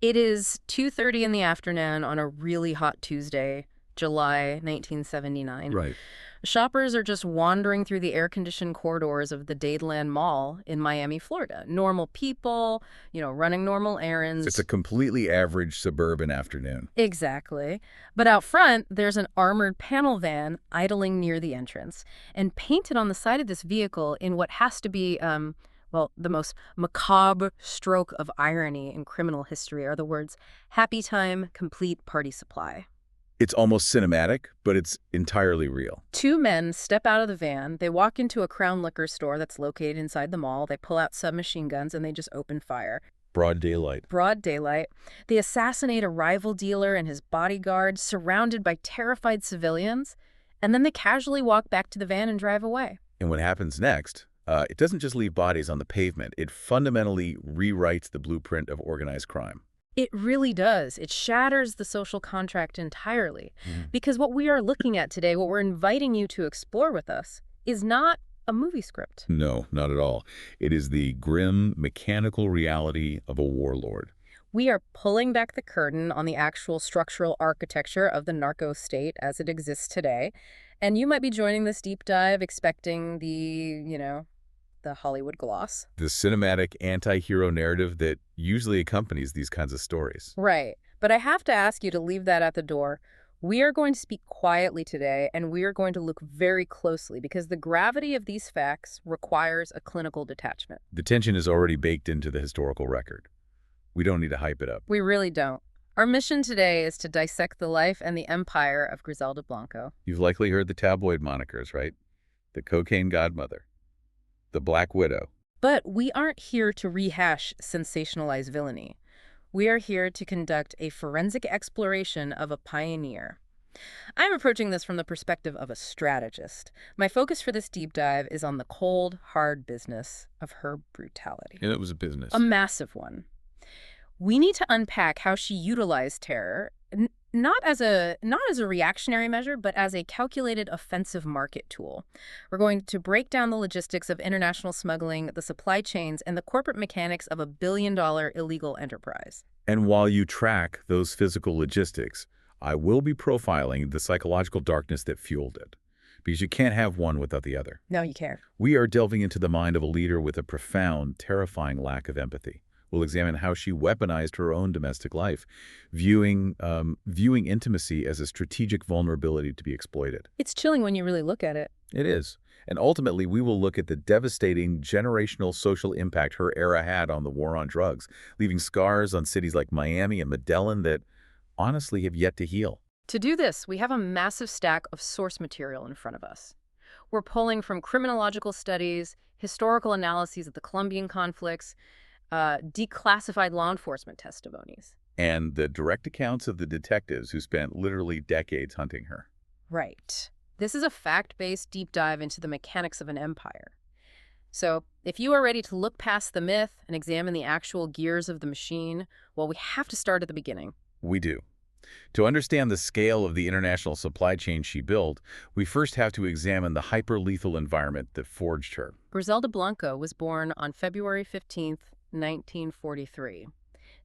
It is 2:30 in the afternoon on a really hot Tuesday, July 1979. Right. Shoppers are just wandering through the air-conditioned corridors of the Dayton Mall in Miami, Florida. Normal people, running normal It's errands. a completely average suburban afternoon. Exactly. But out front, there's an armored panel van idling near the entrance. And painted on the side of this vehicle in what has to be, the most macabre stroke of irony in criminal history are the words, "Happy Time, Complete Party Supply." It's almost cinematic, but it's entirely real. Two men step out of the van. They walk into a Crown liquor store that's located inside the mall. They pull out submachine guns and they just open fire. Broad daylight. Broad daylight. They assassinate a rival dealer and his bodyguard, surrounded by terrified civilians, and then they casually walk back to the van and drive away. And what happens next, it doesn't just leave bodies on the pavement. It fundamentally rewrites the blueprint of organized crime. It really does. It shatters the social contract entirely. Mhm. Because what we are looking at today, what we're inviting you to explore with us, is not a movie script. No, not at all. It is the grim, mechanical reality of a warlord. We are pulling back the curtain on the actual structural architecture of the narco state as it exists today. And you might be joining this deep dive expecting the Hollywood gloss. The cinematic anti-hero narrative that usually accompanies these kinds of stories. Right. But I have to ask you to leave that at the door. We are going to speak quietly today, and we are going to look very closely because the gravity of these facts requires a clinical detachment. The tension is already baked into the historical record. We don't need to hype it up. We really don't. Our mission today is to dissect the life and the empire of Griselda Blanco. You've likely heard the tabloid monikers, right? The cocaine godmother. The Black Widow. But we aren't here to rehash sensationalized villainy. We are here to conduct a forensic exploration of a pioneer. I'm approaching this from the perspective of a strategist. My focus for this deep dive is on the cold, hard business of her brutality. And it was a business. A massive one. We need to unpack how she utilized terror, not as a reactionary measure, but as a calculated offensive market tool. We're going to break down the logistics of international smuggling, the supply chains, and the corporate mechanics of a billion-dollar illegal enterprise. And while you track those physical logistics, I will be profiling the psychological darkness that fueled it. Because you can't have one without the other. No, you can't. We are delving into the mind of a leader with a profound, terrifying lack of empathy. We'll examine how she weaponized her own domestic life, viewing intimacy as a strategic vulnerability to be exploited. It's chilling when you really look at it. It is. And ultimately, we will look at the devastating generational social impact her era had on the war on drugs, leaving scars on cities like Miami and Medellin that honestly have yet to heal. To do this, we have a massive stack of source material in front of us. We're pulling from criminological studies, historical analyses of the Colombian conflicts, declassified law enforcement testimonies. And the direct accounts of the detectives who spent literally decades hunting her. Right. This is a fact-based deep dive into the mechanics of an empire. So if you are ready to look past the myth and examine the actual gears of the machine, well, we have to start at the beginning. We do. To understand the scale of the international supply chain she built, we first have to examine the hyper-lethal environment that forged her. Griselda Blanco was born on February 15th, 1943.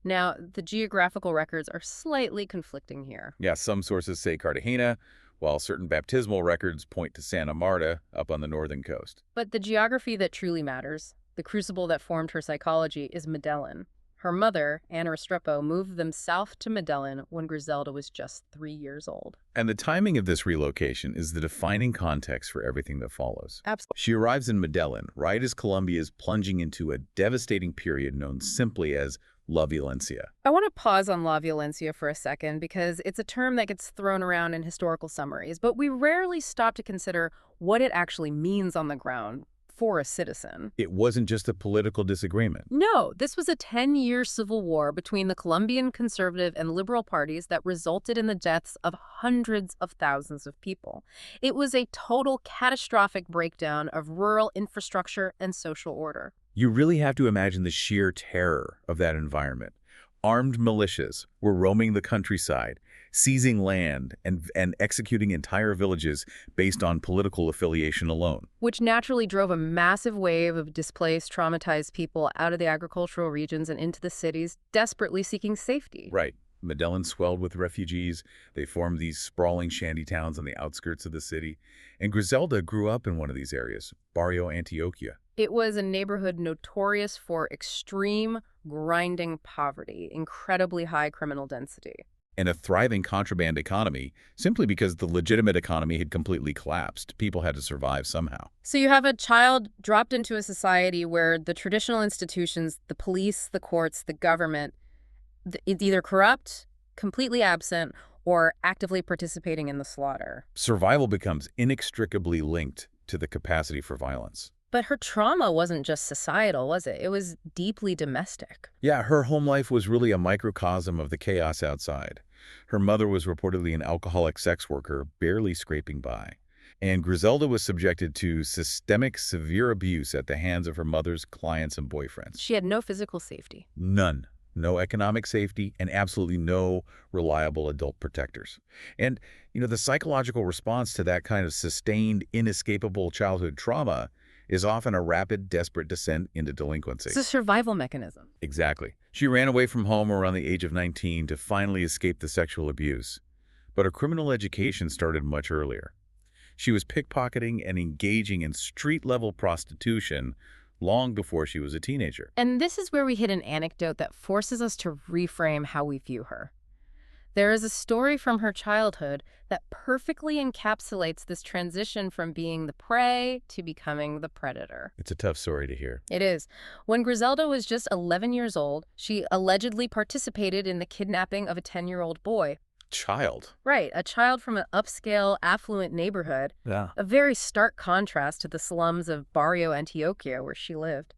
Now, the geographical records are slightly conflicting here. Yeah, some sources say Cartagena, while certain baptismal records point to Santa Marta up on the northern coast. But the geography that truly matters, the crucible that formed her psychology, is Medellin. Her mother, Ana Restrepo, moved them south to Medellin when Griselda was just 3 years old. And the timing of this relocation is the defining context for everything that follows. Absolutely. She arrives in Medellin right as Colombia is plunging into a devastating period known simply as La Violencia. I want to pause on La Violencia for a second because it's a term that gets thrown around in historical summaries, but we rarely stop to consider what it actually means on the ground for a citizen. It wasn't just a political disagreement. No, this was a 10-year civil war between the Colombian conservative and liberal parties that resulted in the deaths of hundreds of thousands of people. It was a total catastrophic breakdown of rural infrastructure and social order. You really have to imagine the sheer terror of that environment. Armed militias were roaming the countryside, seizing land and executing entire villages based on political affiliation alone. Which naturally drove a massive wave of displaced, traumatized people out of the agricultural regions and into the cities, desperately seeking safety. Right. Medellin swelled with refugees. They formed these sprawling shanty towns on the outskirts of the city. And Griselda grew up in one of these areas, Barrio Antioquia. It was a neighborhood notorious for extreme, grinding poverty, incredibly high criminal density. And a thriving contraband economy, simply because the legitimate economy had completely collapsed. People had to survive somehow. So you have a child dropped into a society where the traditional institutions, the police, the courts, the government, it's either corrupt, completely absent, or actively participating in the slaughter. Survival becomes inextricably linked to the capacity for violence. But her trauma wasn't just societal, was it? It was deeply domestic. Yeah, her home life was really a microcosm of the chaos outside. Her mother was reportedly an alcoholic sex worker, barely scraping by. And Griselda was subjected to systemic, severe abuse at the hands of her mother's clients and boyfriends. She had no physical safety. None. No economic safety, and absolutely no reliable adult protectors. And, the psychological response to that kind of sustained, inescapable childhood trauma is often a rapid, desperate descent into delinquency. It's a survival mechanism. Exactly. She ran away from home around the age of 19 to finally escape the sexual abuse. But her criminal education started much earlier. She was pickpocketing and engaging in street-level prostitution long before she was a teenager. And this is where we hit an anecdote that forces us to reframe how we view her. There is a story from her childhood that perfectly encapsulates this transition from being the prey to becoming the predator. It's a tough story to hear. It is. When Griselda was just 11 years old, she allegedly participated in the kidnapping of a 10-year-old boy. Child. Right, a child from an upscale, affluent neighborhood. Yeah. A very stark contrast to the slums of Barrio Antioquia where she lived.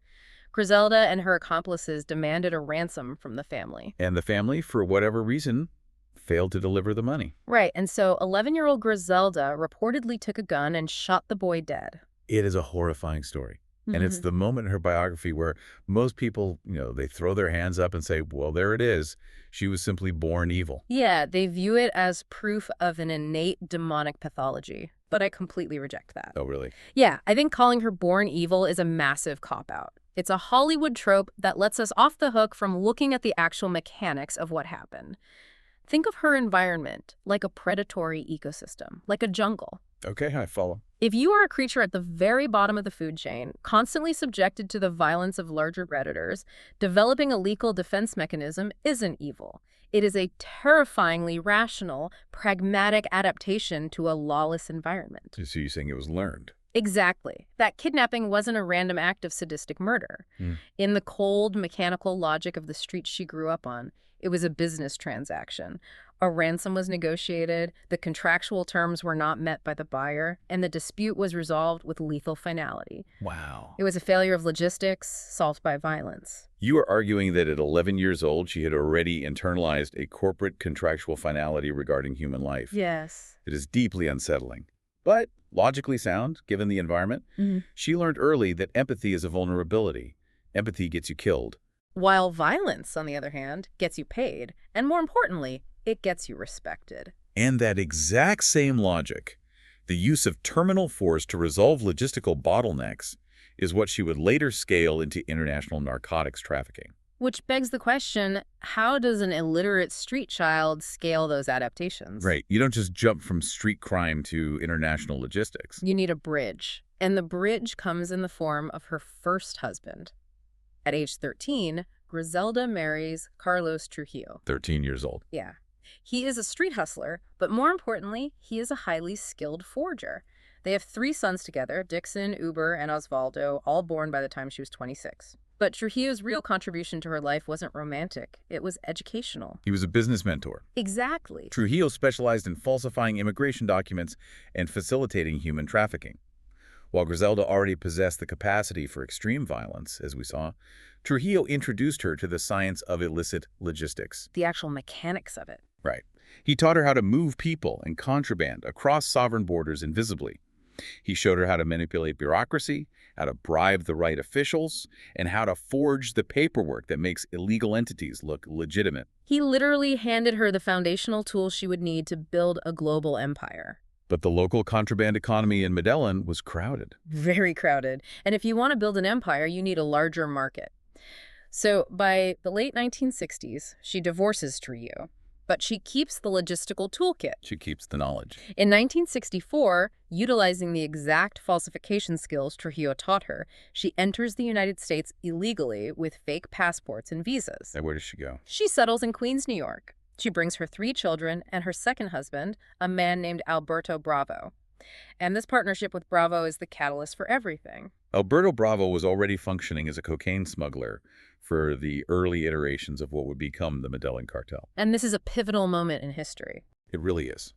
Griselda and her accomplices demanded a ransom from the family. And the family, for whatever reason, failed to deliver the money. Right, and so 11-year-old Griselda reportedly took a gun and shot the boy dead. It is a horrifying story. And it's the moment in her biography where most people, they throw their hands up and say, well, there it is. She was simply born evil. Yeah, they view it as proof of an innate demonic pathology. But I completely reject that. Oh, really? Yeah, I think calling her born evil is a massive cop-out. It's a Hollywood trope that lets us off the hook from looking at the actual mechanics of what happened. Think of her environment like a predatory ecosystem, like a jungle. Okay, I follow. If you are a creature at the very bottom of the food chain, constantly subjected to the violence of larger predators, developing a lethal defense mechanism isn't evil. It is a terrifyingly rational, pragmatic adaptation to a lawless environment. So you're saying it was learned? Exactly. That kidnapping wasn't a random act of sadistic murder. In the cold, mechanical logic of the streets she grew up on, it was a business transaction. A ransom was negotiated, the contractual terms were not met by the buyer, and the dispute was resolved with lethal finality. Wow. It was a failure of logistics solved by violence. You are arguing that at 11 years old, she had already internalized a corporate contractual finality regarding human life. Yes. It is deeply unsettling. But logically sound, given the environment. She learned early that empathy is a vulnerability. Empathy gets you killed. While violence, on the other hand, gets you paid, and more importantly, it gets you respected. And that exact same logic, the use of terminal force to resolve logistical bottlenecks, is what she would later scale into international narcotics trafficking. Which begs the question, how does an illiterate street child scale those adaptations? Right. You don't just jump from street crime to international logistics. You need a bridge. And the bridge comes in the form of her first husband. At age 13, Griselda marries Carlos Trujillo. 13 years old. Yeah. He is a street hustler, but more importantly, he is a highly skilled forger. They have 3 sons together, Dixon, Uber, and Osvaldo, all born by the time she was 26. But Trujillo's real contribution to her life wasn't romantic. It was educational. He was a business mentor. Exactly. Trujillo specialized in falsifying immigration documents and facilitating human trafficking. While Griselda already possessed the capacity for extreme violence, as we saw, Trujillo introduced her to the science of illicit logistics. The actual mechanics of it. Right. He taught her how to move people and contraband across sovereign borders invisibly. He showed her how to manipulate bureaucracy, how to bribe the right officials, and how to forge the paperwork that makes illegal entities look legitimate. He literally handed her the foundational tools she would need to build a global empire. But the local contraband economy in Medellin was crowded. Very crowded. And if you want to build an empire, you need a larger market. So by the late 1960s, she divorces Trujillo, but she keeps the logistical toolkit. She keeps the knowledge. In 1964, utilizing the exact falsification skills Trujillo taught her, she enters the United States illegally with fake passports and visas. And where does she go? She settles in Queens, New York. She brings her 3 children and her second husband, a man named Alberto Bravo. And this partnership with Bravo is the catalyst for everything. Alberto Bravo was already functioning as a cocaine smuggler for the early iterations of what would become the Medellin cartel. And this is a pivotal moment in history. It really is.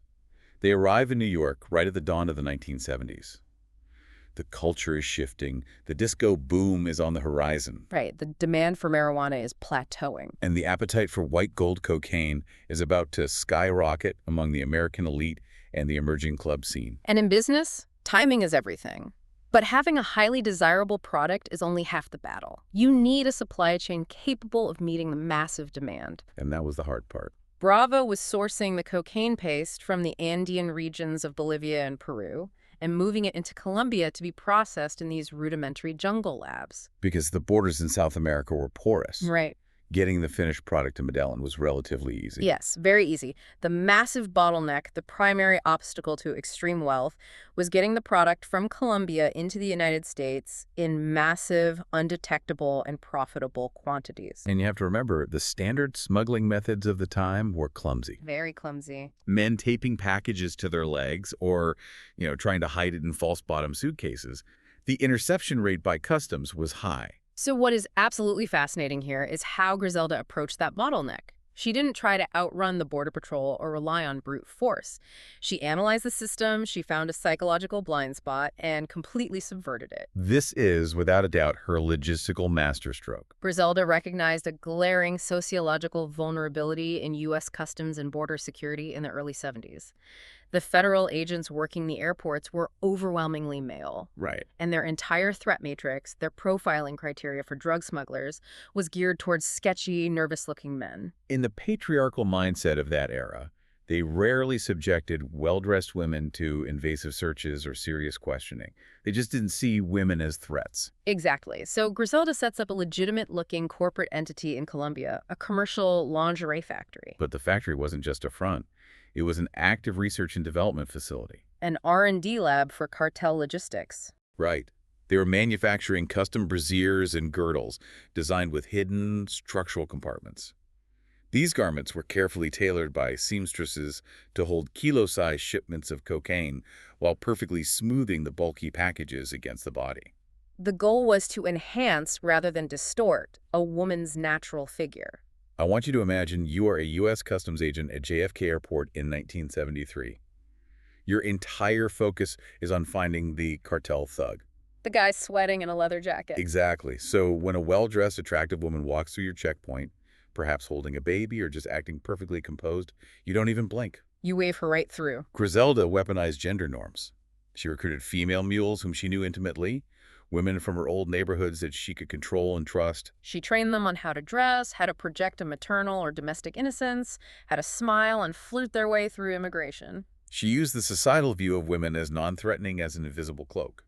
They arrive in New York right at the dawn of the 1970s. The culture is shifting. The disco boom is on the horizon. Right. The demand for marijuana is plateauing. And the appetite for white gold cocaine is about to skyrocket among the American elite and the emerging club scene. And in business, timing is everything. But having a highly desirable product is only half the battle. You need a supply chain capable of meeting the massive demand. And that was the hard part. Bravo was sourcing the cocaine paste from the Andean regions of Bolivia and Peru and moving it into Colombia to be processed in these rudimentary jungle labs. Because the borders in South America were porous. Right. Getting the finished product to Medellin was relatively easy. Yes, very easy. The massive bottleneck, the primary obstacle to extreme wealth, was getting the product from Colombia into the United States in massive, undetectable, and profitable quantities. And you have to remember, the standard smuggling methods of the time were clumsy. Very clumsy. Men taping packages to their legs or, trying to hide it in false bottom suitcases. The interception rate by customs was high. So what is absolutely fascinating here is how Griselda approached that bottleneck. She didn't try to outrun the Border Patrol or rely on brute force. She analyzed the system, she found a psychological blind spot, and completely subverted it. This is, without a doubt, her logistical masterstroke. Griselda recognized a glaring sociological vulnerability in U.S. Customs and Border Security in the early 70s. The federal agents working the airports were overwhelmingly male. Right. And their entire threat matrix, their profiling criteria for drug smugglers, was geared towards sketchy, nervous-looking men. In the patriarchal mindset of that era, they rarely subjected well-dressed women to invasive searches or serious questioning. They just didn't see women as threats. Exactly. So Griselda sets up a legitimate-looking corporate entity in Colombia, a commercial lingerie factory. But the factory wasn't just a front. It was an active research and development facility. An R&D lab for cartel logistics. Right. They were manufacturing custom brassieres and girdles designed with hidden structural compartments. These garments were carefully tailored by seamstresses to hold kilo-sized shipments of cocaine while perfectly smoothing the bulky packages against the body. The goal was to enhance rather than distort a woman's natural figure. I want you to imagine you are a U.S. Customs agent at JFK Airport in 1973. Your entire focus is on finding the cartel thug. The guy sweating in a leather jacket. Exactly. So when a well-dressed, attractive woman walks through your checkpoint, perhaps holding a baby or just acting perfectly composed, you don't even blink. You wave her right through. Griselda weaponized gender norms. She recruited female mules whom she knew intimately, women from her old neighborhoods that she could control and trust. She trained them on how to dress, how to project a maternal or domestic innocence, how to smile and flirt their way through immigration. She used the societal view of women as non-threatening as an invisible cloak.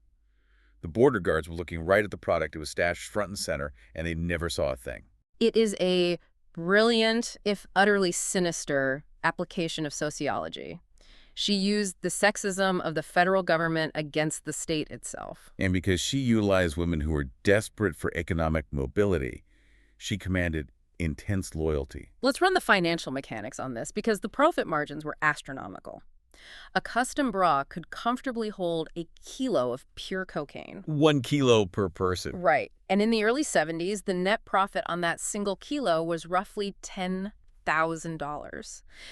The border guards were looking right at the product. It was stashed front and center, and they never saw a thing. It is a brilliant, if utterly sinister, application of sociology. She used the sexism of the federal government against the state itself. And because she utilized women who were desperate for economic mobility, she commanded intense loyalty. Let's run the financial mechanics on this because the profit margins were astronomical. A custom bra could comfortably hold a kilo of pure cocaine. 1 kilo per person. Right. And in the early 70s, the net profit on that single kilo was roughly $10,000.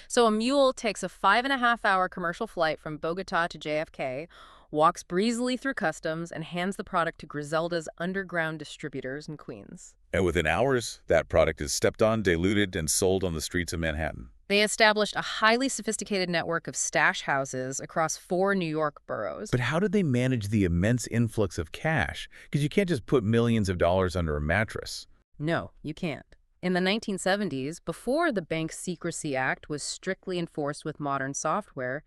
So a mule takes a 5.5-hour commercial flight from Bogota to JFK, walks breezily through customs, and hands the product to Griselda's underground distributors in Queens. And within hours, that product is stepped on, diluted, and sold on the streets of Manhattan. They established a highly sophisticated network of stash houses across 4 New York boroughs. But how did they manage the immense influx of cash? Because you can't just put millions of dollars under a mattress. No, you can't. In the 1970s, before the Bank Secrecy Act was strictly enforced with modern software,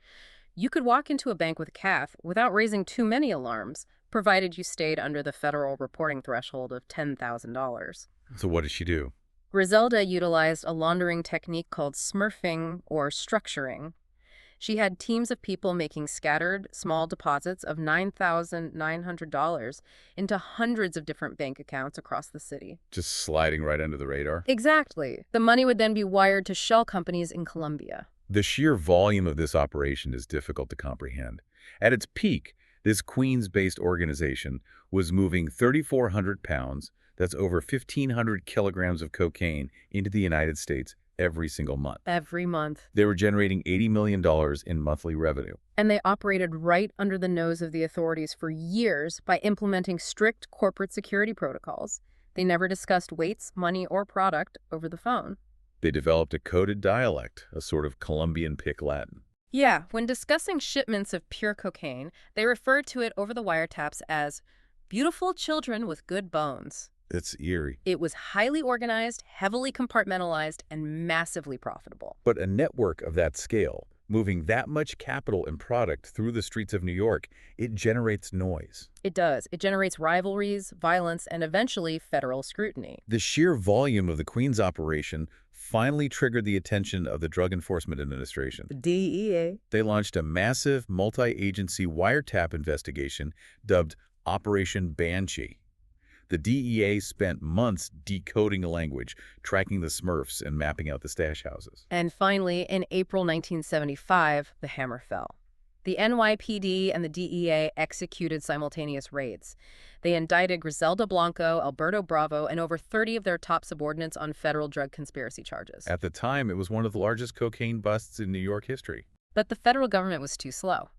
you could walk into a bank with cash without raising too many alarms, provided you stayed under the federal reporting threshold of $10,000. So what did she do? Griselda utilized a laundering technique called smurfing or structuring. She had teams of people making scattered, small deposits of $9,900 into hundreds of different bank accounts across the city. Just sliding right under the radar? Exactly. The money would then be wired to shell companies in Colombia. The sheer volume of this operation is difficult to comprehend. At its peak, this Queens-based organization was moving 3,400 pounds, that's over 1,500 kilograms of cocaine, into the United States every single month. Every month. They were generating $80 million in monthly revenue. And they operated right under the nose of the authorities for years by implementing strict corporate security protocols. They never discussed weights, money, or product over the phone. They developed a coded dialect, a sort of Colombian Pic Latin. Yeah, when discussing shipments of pure cocaine, they referred to it over the wiretaps as beautiful children with good bones. It's eerie. It was highly organized, heavily compartmentalized, and massively profitable. But a network of that scale, moving that much capital and product through the streets of New York, it generates noise. It does. It generates rivalries, violence, and eventually federal scrutiny. The sheer volume of the Queens operation finally triggered the attention of the Drug Enforcement Administration. The DEA. They launched a massive multi-agency wiretap investigation dubbed Operation Banshee. The DEA spent months decoding the language, tracking the Smurfs, and mapping out the stash houses. And finally, in April 1975, the hammer fell. The NYPD and the DEA executed simultaneous raids. They indicted Griselda Blanco, Alberto Bravo, and over 30 of their top subordinates on federal drug conspiracy charges. At the time, it was one of the largest cocaine busts in New York history. But the federal government was too slow.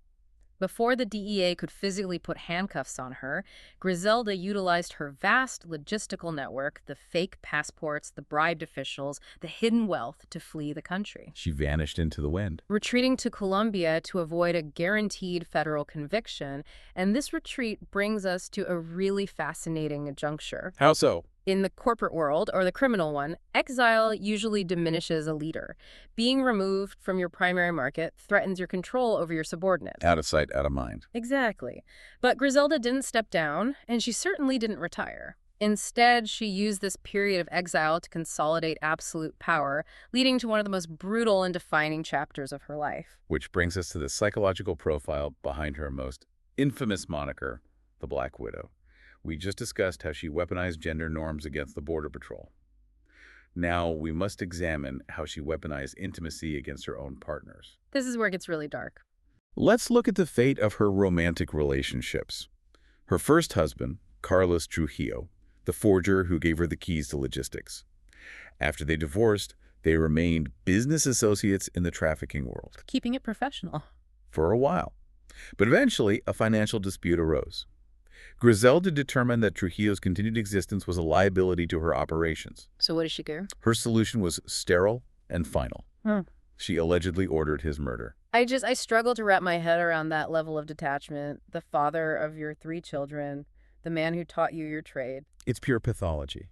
Before the DEA could physically put handcuffs on her, Griselda utilized her vast logistical network, the fake passports, the bribed officials, the hidden wealth to flee the country. She vanished into the wind. Retreating to Colombia to avoid a guaranteed federal conviction, and this retreat brings us to a really fascinating juncture. How so? In the corporate world, or the criminal one, exile usually diminishes a leader. Being removed from your primary market threatens your control over your subordinates. Out of sight, out of mind. Exactly. But Griselda didn't step down, and she certainly didn't retire. Instead, she used this period of exile to consolidate absolute power, leading to one of the most brutal and defining chapters of her life. Which brings us to the psychological profile behind her most infamous moniker, the Black Widow. We just discussed how she weaponized gender norms against the Border Patrol. Now, we must examine how she weaponized intimacy against her own partners. This is where it gets really dark. Let's look at the fate of her romantic relationships. Her first husband, Carlos Trujillo, the forger who gave her the keys to logistics. After they divorced, they remained business associates in the trafficking world. Keeping it professional. For a while. But eventually, a financial dispute arose. Griselda determined that Trujillo's continued existence was a liability to her operations. So what did she do? Her solution was sterile and final. Hmm. She allegedly ordered his murder. I struggle to wrap my head around that level of detachment. The father of your 3 children, the man who taught you your trade. It's pure pathology.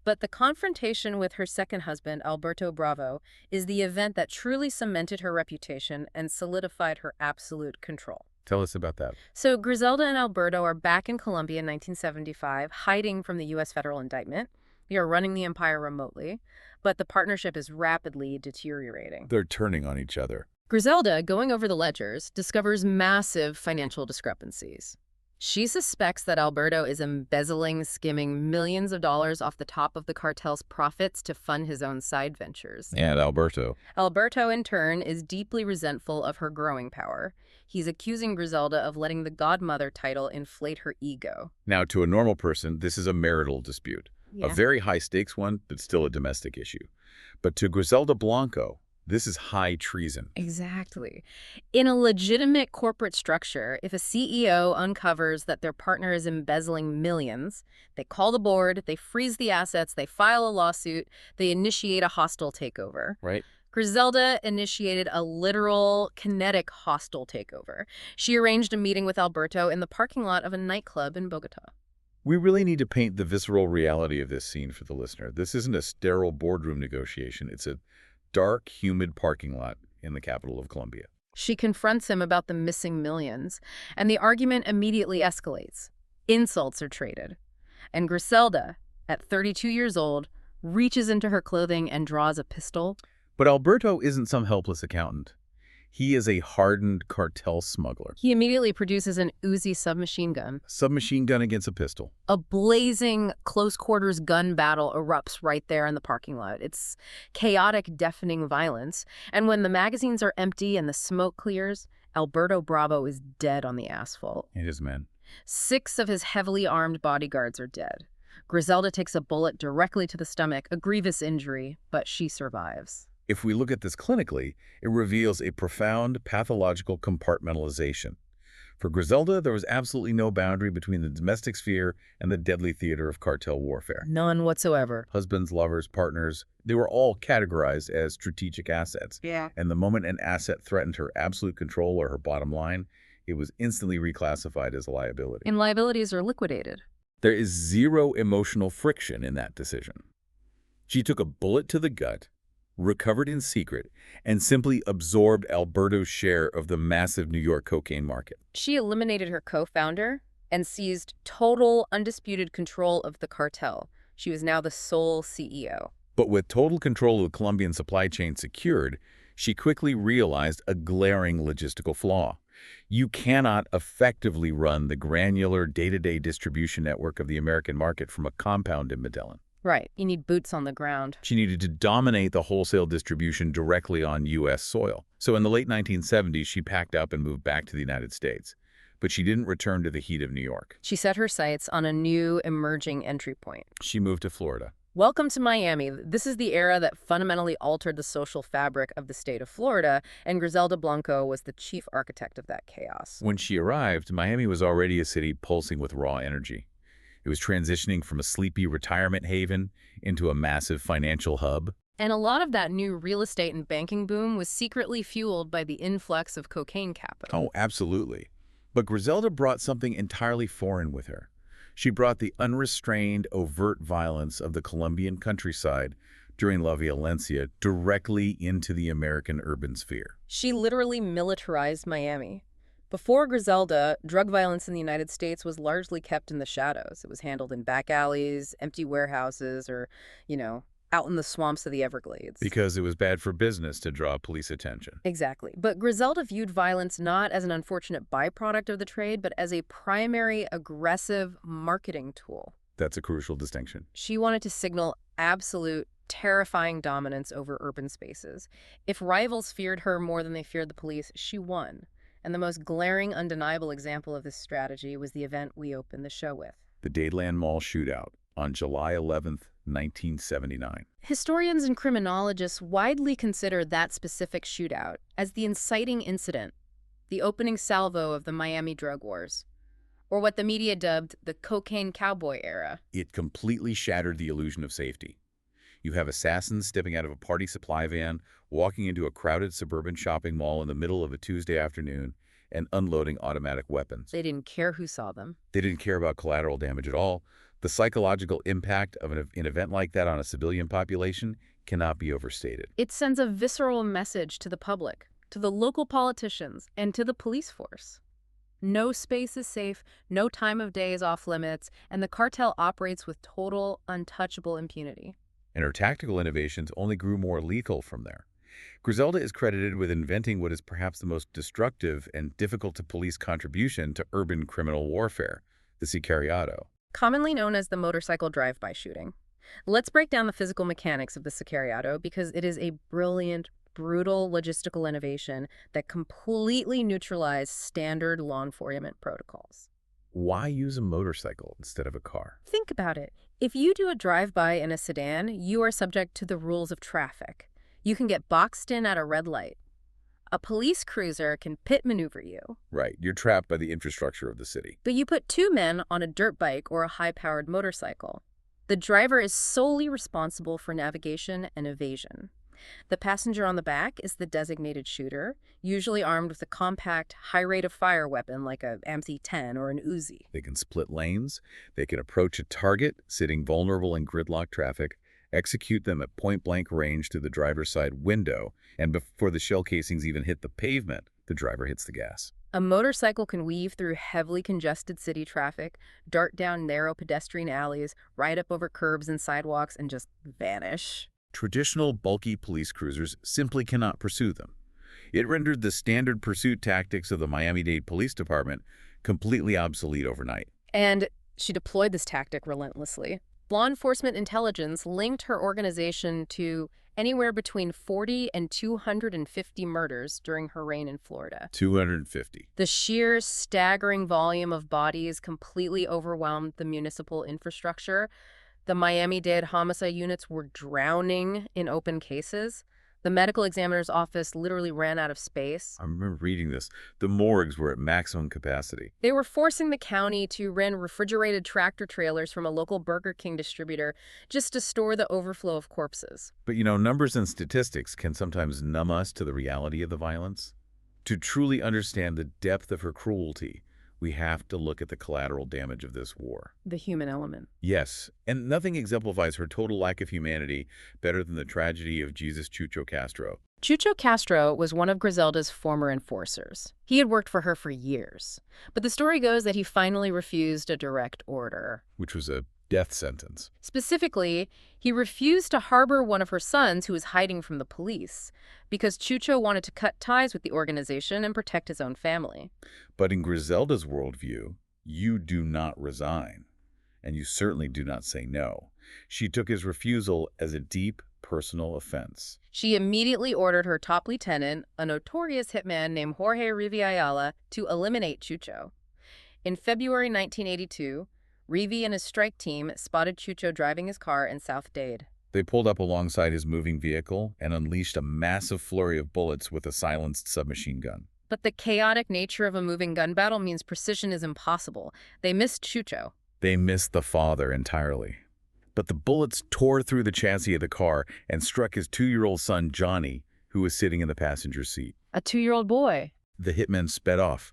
But the confrontation with her second husband, Alberto Bravo, is the event that truly cemented her reputation and solidified her absolute control. Tell us about that. So Griselda and Alberto are back in Colombia in 1975, hiding from the U.S. federal indictment. They are running the empire remotely, but the partnership is rapidly deteriorating. They're turning on each other. Griselda, going over the ledgers, discovers massive financial discrepancies. She suspects that Alberto is embezzling, skimming millions of dollars off the top of the cartel's profits to fund his own side ventures. And Alberto, in turn, is deeply resentful of her growing power. He's accusing Griselda of letting the godmother title inflate her ego. Now, to a normal person, this is a marital dispute. Yeah. A very high-stakes one, but still a domestic issue. But to Griselda Blanco, this is high treason. Exactly. In a legitimate corporate structure, if a CEO uncovers that their partner is embezzling millions, they call the board, they freeze the assets, they file a lawsuit, they initiate a hostile takeover. Right. Griselda initiated a literal, kinetic hostile takeover. She arranged a meeting with Alberto in the parking lot of a nightclub in Bogota. We really need to paint the visceral reality of this scene for the listener. This isn't a sterile boardroom negotiation. It's a dark, humid parking lot in the capital of Colombia. She confronts him about the missing millions, and the argument immediately escalates. Insults are traded. And Griselda, at 32 years old, reaches into her clothing and draws a pistol. But Alberto isn't some helpless accountant. He is a hardened cartel smuggler. He immediately produces an Uzi submachine gun. Submachine gun against a pistol. A blazing close-quarters gun battle erupts right there in the parking lot. It's chaotic, deafening violence. And when the magazines are empty and the smoke clears, Alberto Bravo is dead on the asphalt. And his men. 6 of his heavily armed bodyguards are dead. Griselda takes a bullet directly to the stomach, a grievous injury, but she survives. If we look at this clinically, it reveals a profound pathological compartmentalization. For Griselda, there was absolutely no boundary between the domestic sphere and the deadly theater of cartel warfare. None whatsoever. Husbands, lovers, partners, they were all categorized as strategic assets. Yeah. And the moment an asset threatened her absolute control or her bottom line, it was instantly reclassified as a liability. And liabilities are liquidated. There is zero emotional friction in that decision. She took a bullet to the gut, recovered in secret, and simply absorbed Alberto's share of the massive New York cocaine market. She eliminated her co-founder and seized total, undisputed control of the cartel. She was now the sole CEO. But with total control of the Colombian supply chain secured, she quickly realized a glaring logistical flaw. You cannot effectively run the granular day-to-day distribution network of the American market from a compound in Medellin. Right. You need boots on the ground. She needed to dominate the wholesale distribution directly on U.S. soil. So in the late 1970s, she packed up and moved back to the United States. But she didn't return to the heat of New York. She set her sights on a new emerging entry point. She moved to Florida. Welcome to Miami. This is the era that fundamentally altered the social fabric of the state of Florida, and Griselda Blanco was the chief architect of that chaos. When she arrived, Miami was already a city pulsing with raw energy. It was transitioning from a sleepy retirement haven into a massive financial hub. And a lot of that new real estate and banking boom was secretly fueled by the influx of cocaine capital. Oh, absolutely. But Griselda brought something entirely foreign with her. She brought the unrestrained, overt violence of the Colombian countryside during La Violencia directly into the American urban sphere. She literally militarized Miami. Before Griselda, drug violence in the United States was largely kept in the shadows. It was handled in back alleys, empty warehouses, or, out in the swamps of the Everglades. Because it was bad for business to draw police attention. Exactly. But Griselda viewed violence not as an unfortunate byproduct of the trade, but as a primary aggressive marketing tool. That's a crucial distinction. She wanted to signal absolute, terrifying dominance over urban spaces. If rivals feared her more than they feared the police, she won. And the most glaring, undeniable example of this strategy was the event we opened the show with. The Dayton Mall shootout on July 11th, 1979. Historians and criminologists widely consider that specific shootout as the inciting incident, the opening salvo of the Miami drug wars, or what the media dubbed the cocaine cowboy era. It completely shattered the illusion of safety. You have assassins stepping out of a party supply van, walking into a crowded suburban shopping mall in the middle of a Tuesday afternoon, and unloading automatic weapons. They didn't care who saw them. They didn't care about collateral damage at all. The psychological impact of an event like that on a civilian population cannot be overstated. It sends a visceral message to the public, to the local politicians, and to the police force. No space is safe, no time of day is off limits, and the cartel operates with total, untouchable impunity. And her tactical innovations only grew more lethal from there. Griselda is credited with inventing what is perhaps the most destructive and difficult-to-police contribution to urban criminal warfare, the sicariato. Commonly known as the motorcycle drive-by shooting. Let's break down the physical mechanics of the sicariato because it is a brilliant, brutal logistical innovation that completely neutralized standard law enforcement protocols. Why use a motorcycle instead of a car? Think about it. If you do a drive-by in a sedan, you are subject to the rules of traffic. You can get boxed in at a red light. A police cruiser can pit maneuver you. Right, you're trapped by the infrastructure of the city. But you put 2 men on a dirt bike or a high-powered motorcycle. The driver is solely responsible for navigation and evasion. The passenger on the back is the designated shooter, usually armed with a compact, high-rate-of-fire weapon like a MC-10 or an Uzi. They can split lanes, they can approach a target sitting vulnerable in gridlock traffic, execute them at point-blank range through the driver's side window, and before the shell casings even hit the pavement, the driver hits the gas. A motorcycle can weave through heavily congested city traffic, dart down narrow pedestrian alleys, ride up over curbs and sidewalks, and just vanish. Traditional, bulky police cruisers simply cannot pursue them. It rendered the standard pursuit tactics of the Miami-Dade Police Department completely obsolete overnight. And she deployed this tactic relentlessly. Law enforcement intelligence linked her organization to anywhere between 40 and 250 murders during her reign in Florida. 250. The sheer staggering volume of bodies completely overwhelmed the municipal infrastructure. The Miami-Dade homicide units were drowning in open cases. The medical examiner's office literally ran out of space. I remember reading this. The morgues were at maximum capacity. They were forcing the county to rent refrigerated tractor trailers from a local Burger King distributor just to store the overflow of corpses. But numbers and statistics can sometimes numb us to the reality of the violence. To truly understand the depth of her cruelty, we have to look at the collateral damage of this war. The human element. Yes, and nothing exemplifies her total lack of humanity better than the tragedy of Jesus Chucho Castro. Chucho Castro was one of Griselda's former enforcers. He had worked for her for years, but the story goes that he finally refused a direct order. Which was a death sentence. Specifically, he refused to harbor one of her sons who was hiding from the police because Chucho wanted to cut ties with the organization and protect his own family. But in Griselda's worldview, you do not resign, and you certainly do not say no. She took his refusal as a deep personal offense. She immediately ordered her top lieutenant, a notorious hitman named Jorge Rivi Ayala, to eliminate Chucho. In February 1982, Rivi and his strike team spotted Chucho driving his car in South Dade. They pulled up alongside his moving vehicle and unleashed a massive flurry of bullets with a silenced submachine gun. But the chaotic nature of a moving gun battle means precision is impossible. They missed Chucho. They missed the father entirely. But the bullets tore through the chassis of the car and struck his 2-year-old son, Johnny, who was sitting in the passenger seat. A 2-year-old boy. The hitmen sped off.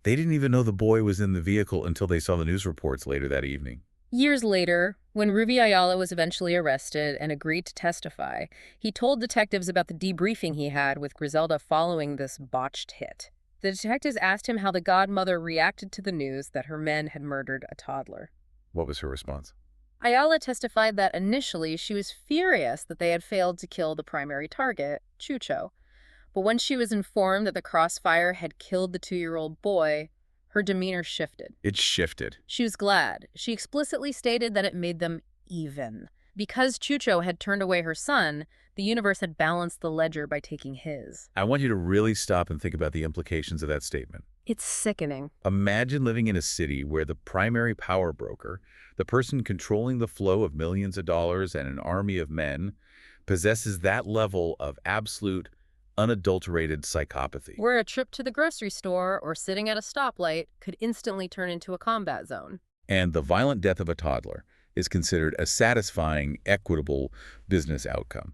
They didn't even know the boy was in the vehicle until they saw the news reports later that evening. Years later, when Rivi Ayala was eventually arrested and agreed to testify, he told detectives about the debriefing he had with Griselda following this botched hit. The detectives asked him how the godmother reacted to the news that her men had murdered a toddler. What was her response? Ayala testified that initially she was furious that they had failed to kill the primary target, Chucho. But when she was informed that the crossfire had killed the 2-year-old boy, her demeanor shifted. It shifted. She was glad. She explicitly stated that it made them even. Because Chucho had turned away her son, the universe had balanced the ledger by taking his. I want you to really stop and think about the implications of that statement. It's sickening. Imagine living in a city where the primary power broker, the person controlling the flow of millions of dollars and an army of men, possesses that level of absolute, unadulterated psychopathy. Where a trip to the grocery store or sitting at a stoplight could instantly turn into a combat zone. And the violent death of a toddler is considered a satisfying, equitable business outcome.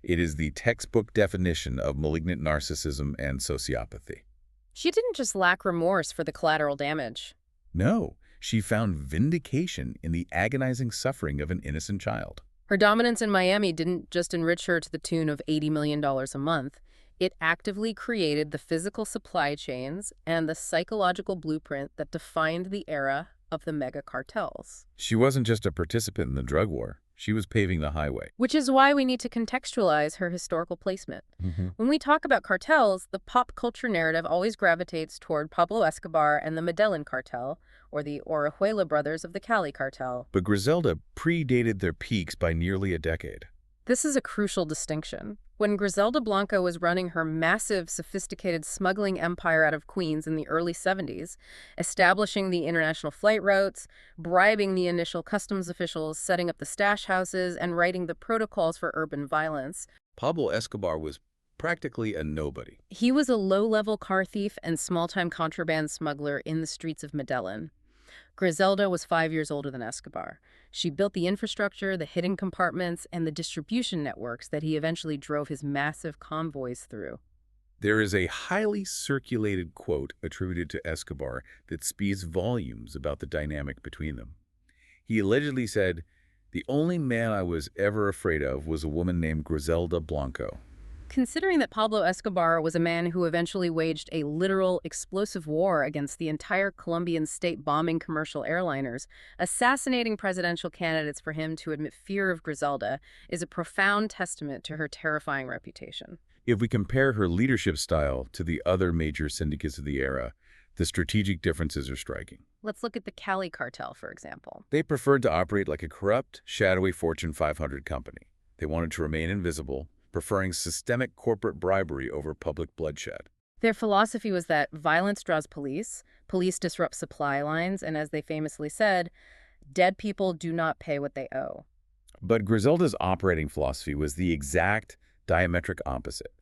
It is the textbook definition of malignant narcissism and sociopathy. She didn't just lack remorse for the collateral damage. No, she found vindication in the agonizing suffering of an innocent child. Her dominance in Miami didn't just enrich her to the tune of $80 million a month. It actively created the physical supply chains and the psychological blueprint that defined the era of the mega-cartels. She wasn't just a participant in the drug war. She was paving the highway. Which is why we need to contextualize her historical placement. When we talk about cartels, the pop culture narrative always gravitates toward Pablo Escobar and the Medellin cartel, or the Orejuela brothers of the Cali cartel. But Griselda predated their peaks by nearly a decade. This is a crucial distinction. When Griselda Blanco was running her massive, sophisticated smuggling empire out of Queens in the early 70s, establishing the international flight routes, bribing the initial customs officials, setting up the stash houses, and writing the protocols for urban violence, Pablo Escobar was practically a nobody. he was a low-level car thief and small-time contraband smuggler in the streets of Medellin. Griselda was 5 years older than Escobar. She built the infrastructure, the hidden compartments, and the distribution networks that he eventually drove his massive convoys through. There is a highly circulated quote attributed to Escobar that speaks volumes about the dynamic between them. He allegedly said, "The only man I was ever afraid of was a woman named Griselda Blanco." Considering that Pablo Escobar was a man who eventually waged a literal explosive war against the entire Colombian state, bombing commercial airliners, assassinating presidential candidates for him to admit fear of Griselda is a profound testament to her terrifying reputation. If we compare her leadership style to the other major syndicates of the era, the strategic differences are striking. Let's look at the Cali cartel, for example. They preferred to operate like a corrupt, shadowy Fortune 500 company. They wanted to remain invisible, preferring systemic corporate bribery over public bloodshed. Their philosophy was that violence draws police, police disrupt supply lines, and as they famously said, dead people do not pay what they owe. But Griselda's operating philosophy was the exact diametric opposite.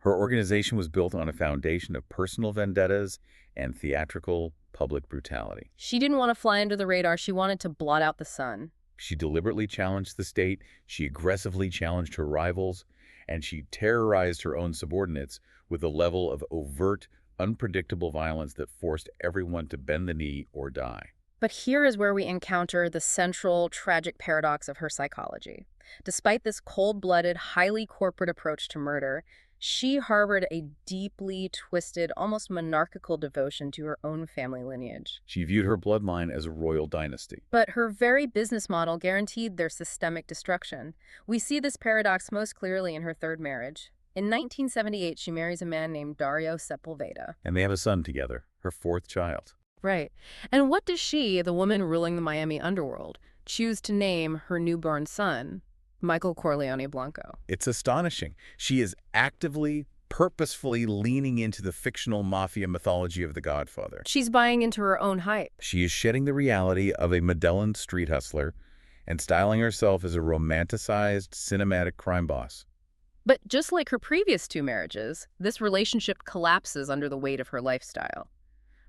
Her organization was built on a foundation of personal vendettas and theatrical public brutality. She didn't want to fly under the radar. She wanted to blot out the sun. She deliberately challenged the state, she aggressively challenged her rivals, and she terrorized her own subordinates with a level of overt, unpredictable violence that forced everyone to bend the knee or die. But here is where we encounter the central, tragic paradox of her psychology. Despite this cold-blooded, highly corporate approach to murder, she harbored a deeply twisted, almost monarchical devotion to her own family lineage. She viewed her bloodline as a royal dynasty. But her very business model guaranteed their systemic destruction. We see this paradox most clearly in her third marriage. In 1978, she marries a man named Dario Sepulveda. And they have a son together, her fourth child. Right. And what does she, the woman ruling the Miami underworld, choose to name her newborn son? Michael Corleone Blanco. It's astonishing. She is actively, purposefully leaning into the fictional mafia mythology of The Godfather. She's buying into her own hype. She is shedding the reality of a Medellin street hustler and styling herself as a romanticized, cinematic crime boss. But just like her previous two marriages, this relationship collapses under the weight of her lifestyle.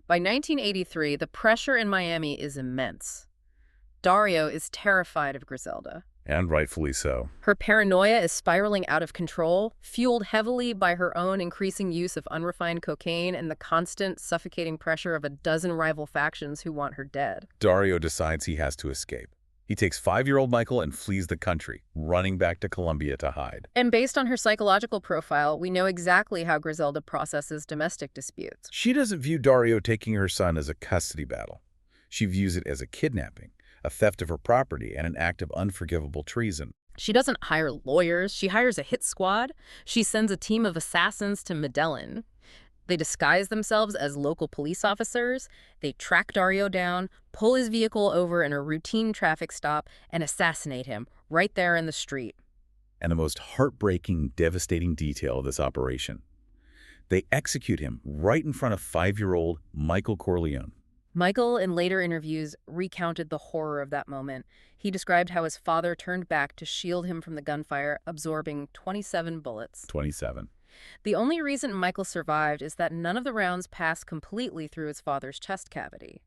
By 1983, the pressure in Miami is immense. Dario is terrified of Griselda. And rightfully so. Her paranoia is spiraling out of control, fueled heavily by her own increasing use of unrefined cocaine and the constant, suffocating pressure of a dozen rival factions who want her dead. Dario decides he has to escape. He takes 5-year-old Michael and flees the country, running back to Colombia to hide. And based on her psychological profile, we know exactly how Griselda processes domestic disputes. She doesn't view Dario taking her son as a custody battle. She views it as a kidnapping, a theft of her property, and an act of unforgivable treason. She doesn't hire lawyers. She hires a hit squad. She sends a team of assassins to Medellin. They disguise themselves as local police officers. They track Dario down, pull his vehicle over in a routine traffic stop, and assassinate him right there in the street. And the most heartbreaking, devastating detail of this operation: they execute him right in front of 5-year-old Michael Corleone. Michael, in later interviews, recounted the horror of that moment. He described how his father turned back to shield him from the gunfire, absorbing 27 bullets. 27. The only reason Michael survived is that none of the rounds passed completely through his father's chest cavity.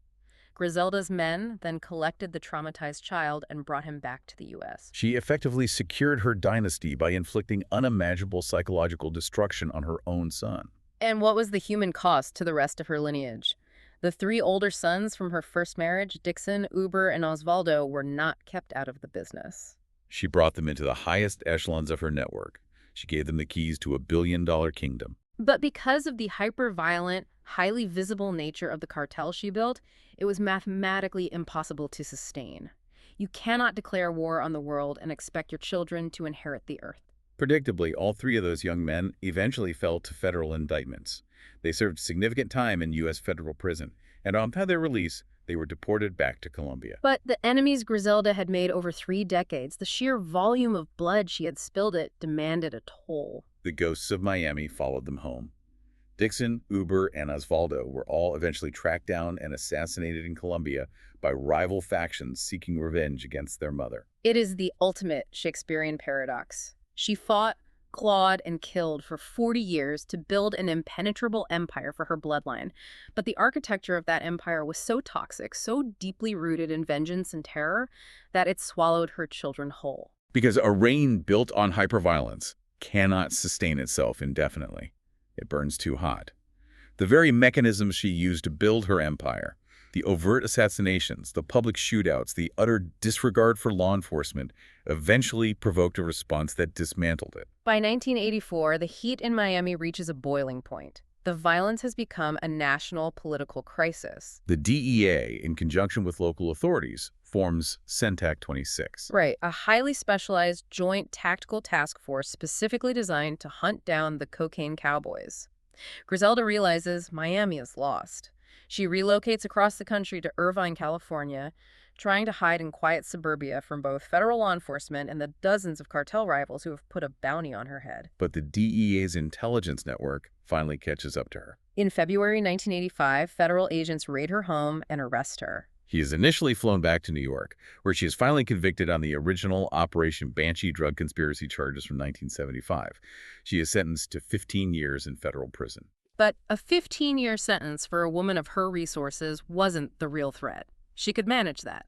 Griselda's men then collected the traumatized child and brought him back to the U.S. She effectively secured her dynasty by inflicting unimaginable psychological destruction on her own son. And what was the human cost to the rest of her lineage? The 3 older sons from her first marriage, Dixon, Uber, and Osvaldo, were not kept out of the business. She brought them into the highest echelons of her network. She gave them the keys to a billion-dollar kingdom. But because of the hyper-violent, highly visible nature of the cartel she built, it was mathematically impossible to sustain. You cannot declare war on the world and expect your children to inherit the earth. Predictably, all 3 of those young men eventually fell to federal indictments. They served significant time in U.S. federal prison, and upon their release, they were deported back to Colombia. But the enemies Griselda had made over 3 decades, the sheer volume of blood she had spilled demanded a toll. The ghosts of Miami followed them home. Dixon, Uber, and Osvaldo were all eventually tracked down and assassinated in Colombia by rival factions seeking revenge against their mother. It is the ultimate Shakespearean paradox. She fought clawed and killed for 40 years to build an impenetrable empire for her bloodline. But the architecture of that empire was so toxic, so deeply rooted in vengeance and terror, that it swallowed her children whole. Because a reign built on hyperviolence cannot sustain itself indefinitely. It burns too hot. The very mechanisms she used to build her empire, the overt assassinations, the public shootouts, the utter disregard for law enforcement, eventually provoked a response that dismantled it. By 1984, the heat in Miami reaches a boiling point. The violence has become a national political crisis. The DEA, in conjunction with local authorities, forms CENTAC 26. Right, a highly specialized joint tactical task force specifically designed to hunt down the cocaine cowboys. Griselda realizes Miami is lost. She relocates across the country to Irvine, California, trying to hide in quiet suburbia from both federal law enforcement and the dozens of cartel rivals who have put a bounty on her head. But the DEA's intelligence network finally catches up to her. In February 1985, federal agents raid her home and arrest her. He is initially flown back to New York, where she is finally convicted on the original Operation Banshee drug conspiracy charges from 1975. She is sentenced to 15 years in federal prison. But a 15-year sentence for a woman of her resources wasn't the real threat. She could manage that.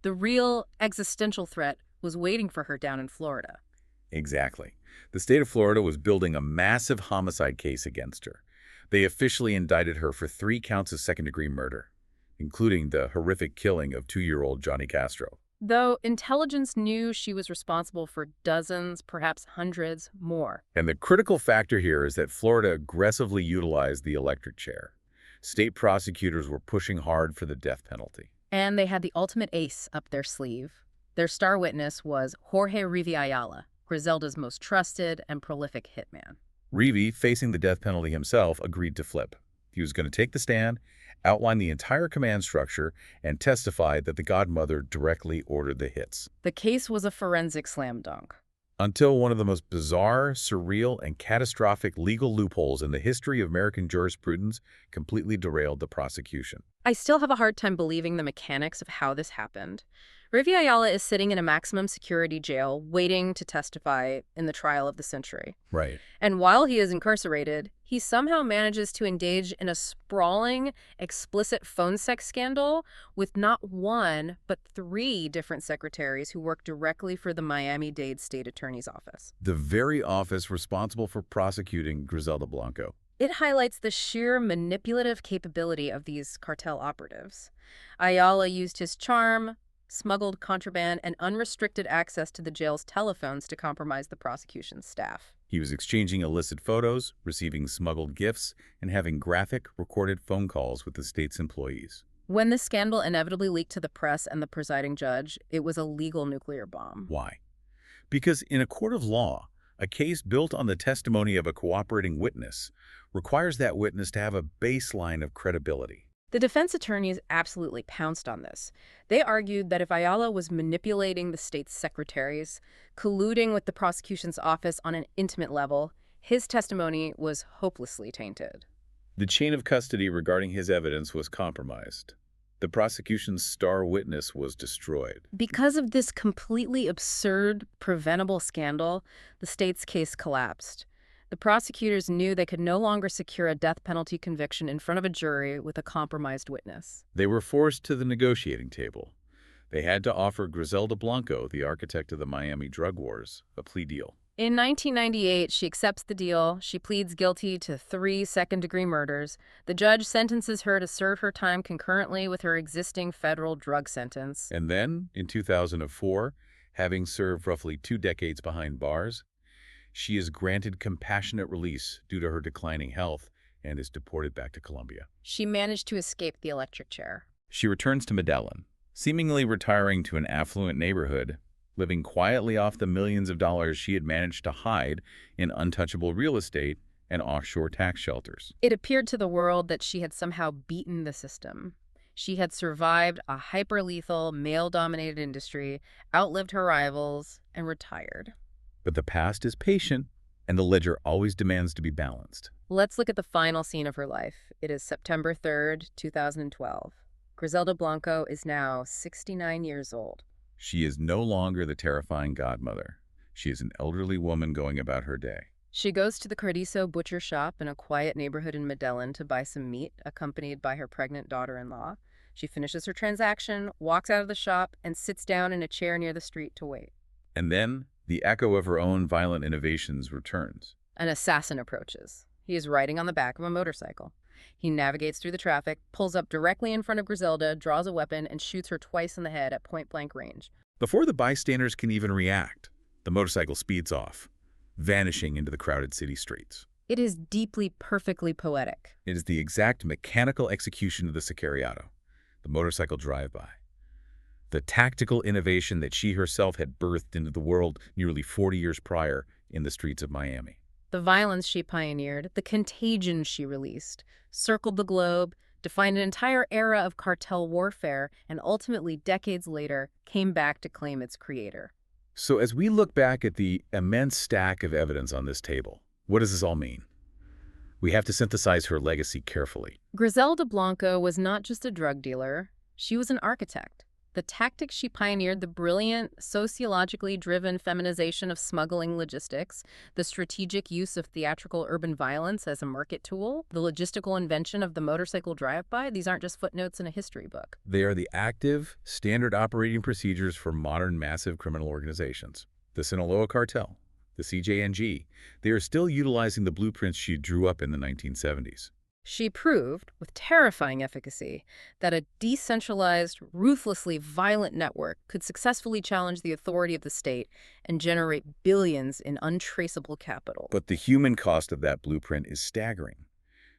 The real existential threat was waiting for her down in Florida. Exactly. The state of Florida was building a massive homicide case against her. They officially indicted her for 3 counts of second-degree murder, including the horrific killing of 2-year-old Johnny Castro. Though intelligence knew she was responsible for dozens, perhaps hundreds, more. And the critical factor here is that Florida aggressively utilized the electric chair. State prosecutors were pushing hard for the death penalty. And they had the ultimate ace up their sleeve. Their star witness was Jorge Rivi Ayala, Griselda's most trusted and prolific hitman. Rivi, facing the death penalty himself, agreed to flip. He was going to take the stand, outline the entire command structure, and testify that the godmother directly ordered the hits. The case was a forensic slam dunk. Until one of the most bizarre, surreal, and catastrophic legal loopholes in the history of American jurisprudence completely derailed the prosecution. I still have a hard time believing the mechanics of how this happened. Rivi Ayala is sitting in a maximum security jail waiting to testify in the trial of the century. Right. And while he is incarcerated, he somehow manages to engage in a sprawling, explicit phone sex scandal with not one, but 3 different secretaries who work directly for the Miami-Dade State Attorney's Office. The very office responsible for prosecuting Griselda Blanco. It highlights the sheer manipulative capability of these cartel operatives. Ayala used his charm, smuggled contraband, and unrestricted access to the jail's telephones to compromise the prosecution's staff. He was exchanging illicit photos, receiving smuggled gifts, and having graphic, recorded phone calls with the state's employees. When the scandal inevitably leaked to the press and the presiding judge, it was a legal nuclear bomb. Why? Because in a court of law, a case built on the testimony of a cooperating witness requires that witness to have a baseline of credibility. The defense attorneys absolutely pounced on this. They argued that if Ayala was manipulating the state's secretaries, colluding with the prosecution's office on an intimate level, his testimony was hopelessly tainted. The chain of custody regarding his evidence was compromised. The prosecution's star witness was destroyed. Because of this completely absurd, preventable scandal, the state's case collapsed. The prosecutors knew they could no longer secure a death penalty conviction in front of a jury with a compromised witness. They were forced to the negotiating table. They had to offer Griselda Blanco, the architect of the Miami drug wars, a plea deal. In 1998, she accepts the deal. She pleads guilty to 3 second-degree murders. The judge sentences her to serve her time concurrently with her existing federal drug sentence. And then, in 2004, having served roughly 2 decades behind bars, she is granted compassionate release due to her declining health and is deported back to Colombia. She managed to escape the electric chair. She returns to Medellin, seemingly retiring to an affluent neighborhood, living quietly off the millions of dollars she had managed to hide in untouchable real estate and offshore tax shelters. It appeared to the world that she had somehow beaten the system. She had survived a hyper-lethal, male-dominated industry, outlived her rivals, and retired. But the past is patient, and the ledger always demands to be balanced. Let's look at the final scene of her life. It is September 3rd, 2012. Griselda Blanco is now 69 years old. She is no longer the terrifying godmother. She is an elderly woman going about her day. She goes to the Cardizo butcher shop in a quiet neighborhood in Medellin to buy some meat, accompanied by her pregnant daughter-in-law. She finishes her transaction, walks out of the shop, and sits down in a chair near the street to wait. And then, the echo of her own violent innovations returns. An assassin approaches. He is riding on the back of a motorcycle. He navigates through the traffic, pulls up directly in front of Griselda, draws a weapon, and shoots her twice in the head at point-blank range. Before the bystanders can even react, the motorcycle speeds off, vanishing into the crowded city streets. It is deeply, perfectly poetic. It is the exact mechanical execution of the sicariato, the motorcycle drive-by. The tactical innovation that she herself had birthed into the world nearly 40 years prior in the streets of Miami. The violence she pioneered, the contagion she released, circled the globe, defined an entire era of cartel warfare, and ultimately, decades later, came back to claim its creator. So as we look back at the immense stack of evidence on this table, what does this all mean? We have to synthesize her legacy carefully. Griselda Blanco was not just a drug dealer, she was an architect. The tactics she pioneered, the brilliant, sociologically driven feminization of smuggling logistics, the strategic use of theatrical urban violence as a market tool, the logistical invention of the motorcycle drive-by, these aren't just footnotes in a history book. They are the active, standard operating procedures for modern massive criminal organizations. The Sinaloa cartel, the CJNG, they are still utilizing the blueprints she drew up in the 1970s. She proved, with terrifying efficacy, that a decentralized, ruthlessly violent network could successfully challenge the authority of the state and generate billions in untraceable capital. But the human cost of that blueprint is staggering.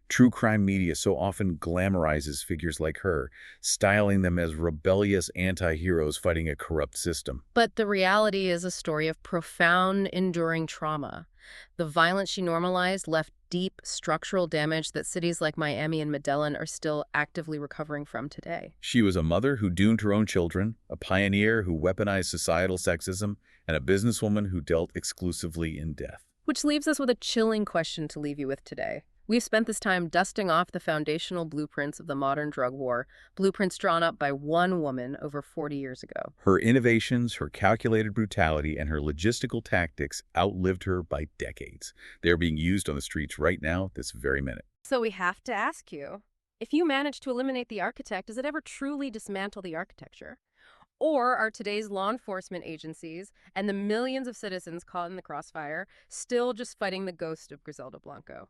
True crime media so often glamorizes figures like her, styling them as rebellious anti-heroes fighting a corrupt system. But the reality is a story of profound, enduring trauma. The violence she normalized left deep structural damage that cities like Miami and Medellin are still actively recovering from today. She was a mother who doomed her own children, a pioneer who weaponized societal sexism, and a businesswoman who dealt exclusively in death. Which leaves us with a chilling question to leave you with today. We've spent this time dusting off the foundational blueprints of the modern drug war, blueprints drawn up by one woman over 40 years ago. Her innovations, her calculated brutality, and her logistical tactics outlived her by decades. They are being used on the streets right now, this very minute. So we have to ask you, if you manage to eliminate the architect, does it ever truly dismantle the architecture? Or are today's law enforcement agencies and the millions of citizens caught in the crossfire still just fighting the ghost of Griselda Blanco?